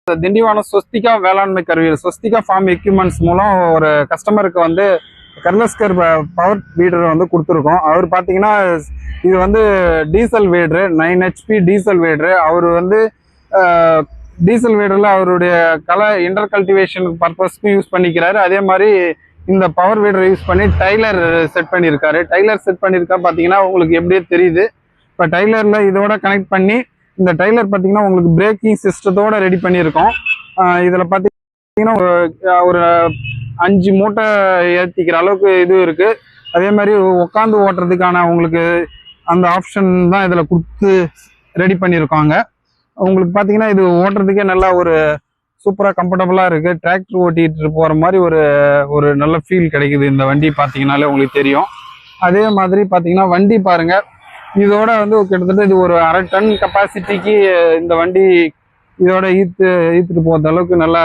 திண்டிவனம் ஸ்வஸ்திகா வேளாண்மை கருவிகள் swastika form equipments மூலம் ஒரு கஸ்டமருக்கு வந்து கர்லஸ்கர் பவர் வீடர் வந்து கொடுத்துருக்கோம். அவர் பார்த்தீங்கன்னா இது வந்து diesel weeder 9 HP diesel weeder. அவர் வந்து டீசல் வீடரில் அவருடைய இன்டர் கல்டிவேஷன் பர்பஸ்க்கு யூஸ் பண்ணிக்கிறாரு. அதே மாதிரி இந்த பவர் வீடரை யூஸ் பண்ணி டைலர் செட் பண்ணியிருக்காரு. பார்த்தீங்கன்னா உங்களுக்கு எப்படியே தெரியுது. இப்போ டைலரில் இதோட கனெக்ட் பண்ணி இந்த டைலர் பார்த்தீங்கன்னா உங்களுக்கு பிரேக்கிங் சிஸ்டத்தோட ரெடி பண்ணியிருக்கோம். இதில் பார்த்தீங்கன்னா ஒரு 5 மூட்டை ஏற்றிக்கிற அளவுக்கு இது இருக்குது. அதே மாதிரி உட்காந்து ஓட்டுறதுக்கான உங்களுக்கு அந்த ஆப்ஷன் தான் இதில் கொடுத்து ரெடி பண்ணியிருக்காங்க. உங்களுக்கு பார்த்தீங்கன்னா இது ஓட்டுறதுக்கே நல்லா ஒரு சூப்பராக கம்ஃபர்டபுளாக இருக்குது. டிராக்டர் ஓட்டிகிட்டு போகிற மாதிரி ஒரு நல்ல ஃபீல் கிடைக்குது. இந்த வண்டி பார்த்தீங்கன்னாலே உங்களுக்கு தெரியும். அதே மாதிரி பார்த்தீங்கன்னா வண்டி பாருங்கள், இதோட வந்து கிட்டத்தட்ட இது ஒரு 1/2 டன் கெப்பாசிட்டிக்கு இந்த வண்டி இதோட ஈத்துட்டு போகிற அளவுக்கு நல்லா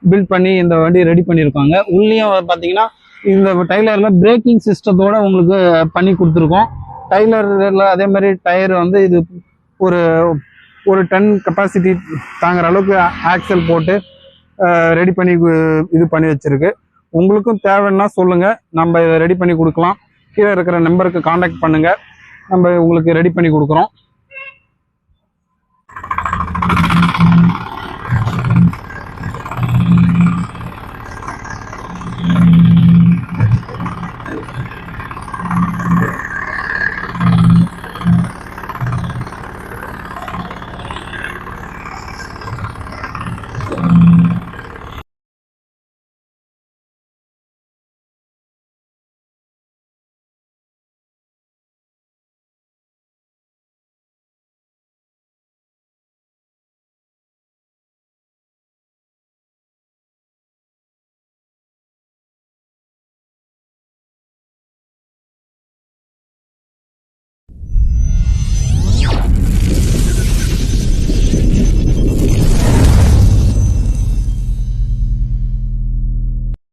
பில்ட் பண்ணி இந்த வண்டி ரெடி பண்ணியிருக்காங்க. உள்ளேயும் பார்த்தீங்கன்னா இந்த டைலரில் பிரேக்கிங் சிஸ்டத்தோட உங்களுக்கு பண்ணி கொடுத்துருக்கோம். டைலரில் அதே மாதிரி டயர் வந்து இது ஒரு டன் கெப்பாசிட்டி தாங்குற அளவுக்கு ஆக்சல் போட்டு ரெடி பண்ணி இது பண்ணி வச்சிருக்கு. உங்களுக்கும் தேவைன்னா சொல்லுங்கள், நம்ம இதை ரெடி பண்ணி கொடுக்கலாம். கீழே இருக்கிற நம்பருக்கு காண்டாக்ட் பண்ணுங்கள், நம்ம உங்களுக்கு ரெடி பண்ணி கொடுக்குறோம்.